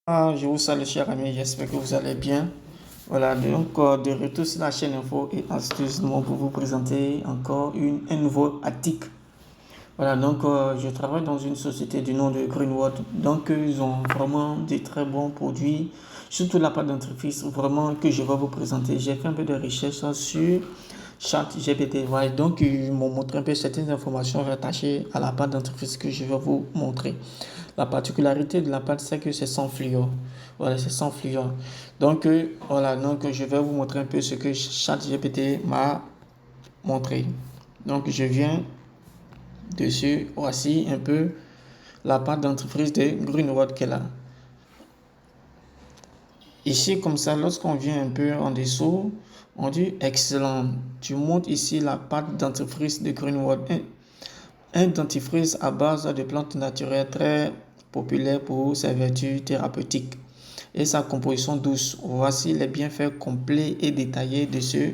Je vous salue, chers amis, j'espère que vous allez bien. Voilà, donc de retour sur la chaîne Info et Astuces pour vous présenter encore un nouveau article. Voilà, donc je travaille dans une société du nom de Greenwood. Donc ils ont vraiment des très bons produits, surtout la part d'entreprise, vraiment que je vais vous présenter. J'ai fait un peu de recherche sur ChatGPT. Voilà, donc ils m'ont montré un peu certaines informations rattachées à la part d'entreprise que je vais vous montrer. La particularité de la pâte, c'est que c'est sans fluor. Voilà, c'est sans fluor. Donc, voilà, donc je vais vous montrer un peu ce que ChatGPT m'a montré. Donc, je viens dessus. Voici un peu la pâte d'entreprise de Greenwood qu'elle a. Ici, comme ça, lorsqu'on vient un peu en dessous, on dit excellent. Tu montres ici la pâte d'entreprise de Greenwood. Un dentifrice à base de plantes naturelles très populaire pour ses vertus thérapeutiques et sa composition douce. Voici les bienfaits complets et détaillés de ce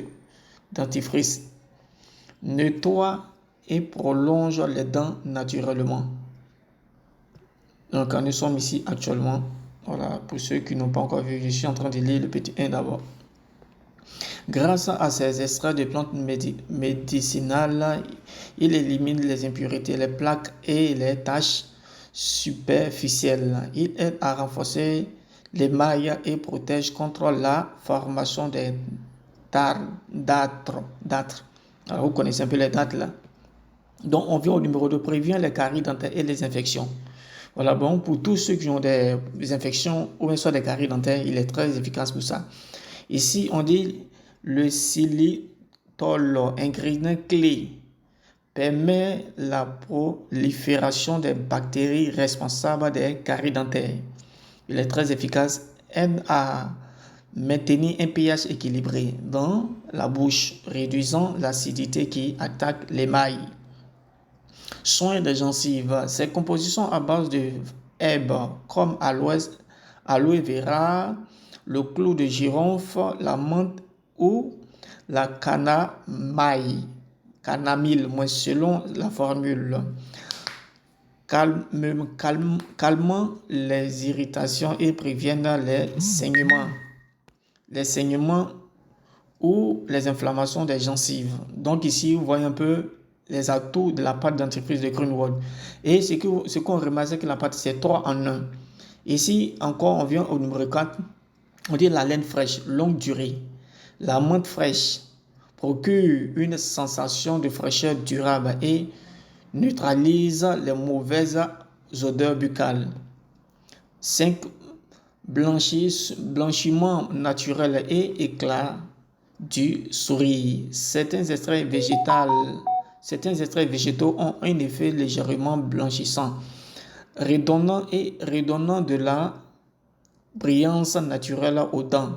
dentifrice. Nettoie et prolonge les dents naturellement. Donc, nous sommes ici actuellement. Voilà, pour ceux qui n'ont pas encore vu, je suis en train de lire le petit 1 d'abord. Grâce à ces extraits de plantes médicinales, il élimine les impuretés, les plaques et les taches superficielles. Il aide à renforcer l'émail et protège contre la formation des d'âtres. Alors, vous connaissez un peu les dates là. Donc, on vient au numéro 2, prévient les caries dentaires et les infections. Voilà, bon, pour tous ceux qui ont des infections ou bien soit des caries dentaires, il est très efficace pour ça. Ici, on dit le xylitol, ingrédient clé, permet la prolifération des bactéries responsables des caries dentaires. Il est très efficace, aide à maintenir un pH équilibré dans la bouche, réduisant l'acidité qui attaque l'émail. Soins des gencives. Ces compositions à base de herbes comme aloe vera, le clou de girofle, la menthe ou la camomille, selon la formule, calmant les irritations et préviennent les saignements. Les saignements ou les inflammations des gencives. Donc ici, vous voyez un peu les atouts de la pâte dentifrice de Greenwood. Et ce qu'on remarque, c'est que la pâte, c'est 3 en 1. Ici, encore, on vient au numéro 4. On dit la laine fraîche, longue durée. La menthe fraîche procure une sensation de fraîcheur durable et neutralise les mauvaises odeurs buccales. 5. Blanchiment naturel et éclat du sourire. Certains extraits végétaux ont un effet légèrement blanchissant, redonnant de la brillance naturelle aux dents,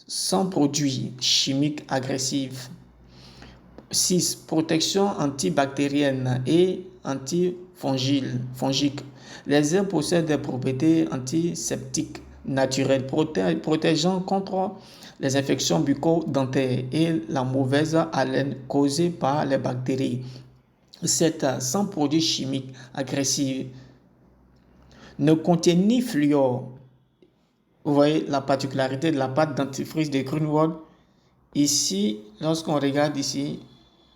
sans produits chimiques agressifs. 6. Protection antibactérienne et antifongique. Les herbes possèdent des propriétés antiseptiques naturelles, protégeant contre les infections bucco-dentaires et la mauvaise haleine causée par les bactéries. 7. Sans produits chimiques agressifs. Ne contient ni fluor. Vous voyez la particularité de la pâte dentifrice de Greenwood. Ici, lorsqu'on regarde ici,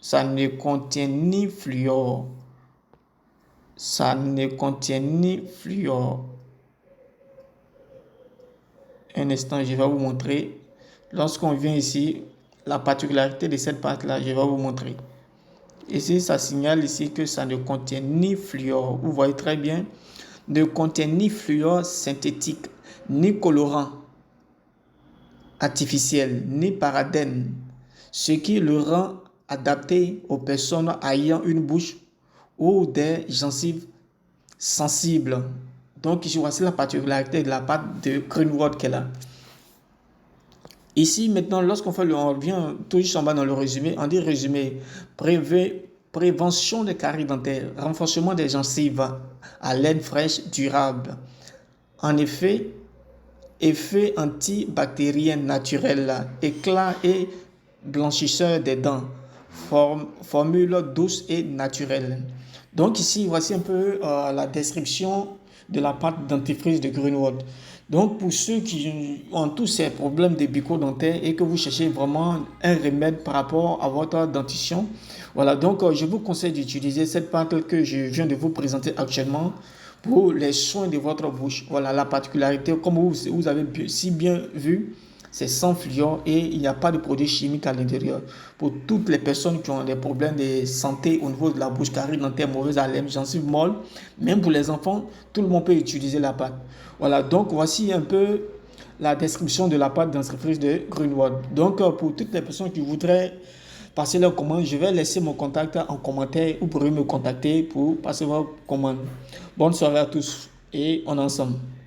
ça ne contient ni fluor. Ça ne contient ni fluor. Un instant, je vais vous montrer. Lorsqu'on vient ici, la particularité de cette pâte-là, je vais vous montrer. Ici, ça signale ici que ça ne contient ni fluor. Vous voyez très bien. Ne contient ni fluor synthétique, ni colorant artificiel, ni paradène, ce qui le rend adapté aux personnes ayant une bouche ou des gencives sensibles. Donc ici, voici la particularité de la pâte de Greenwood qu'elle a. Ici, maintenant, lorsqu'on fait on vient tout juste en bas dans le résumé, on dit résumé, prévention des caries dentaires, renforcement des gencives à laine fraîche durable. En effet antibactérien naturel, éclat et blanchisseur des dents, formule douce et naturelle. Donc ici, voici un peu la description de la pâte dentifrice de Greenwood. Donc, pour ceux qui ont tous ces problèmes de bucco-dentaire et que vous cherchez vraiment un remède par rapport à votre dentition, voilà, donc je vous conseille d'utiliser cette pâte que je viens de vous présenter actuellement pour les soins de votre bouche. Voilà, la particularité, comme vous avez si bien vu, c'est sans fluor et il n'y a pas de produits chimiques à l'intérieur. Pour toutes les personnes qui ont des problèmes de santé au niveau de la bouche, carie dentaire, mauvaise haleine, gencives molles, même pour les enfants, tout le monde peut utiliser la pâte. Voilà, donc voici un peu la description de la pâte dentifrice de Greenwood. Donc pour toutes les personnes qui voudraient passer leur commande, je vais laisser mon contact en commentaire ou pourrez me contacter pour passer votre commande. Bonne soirée à tous et on est ensemble.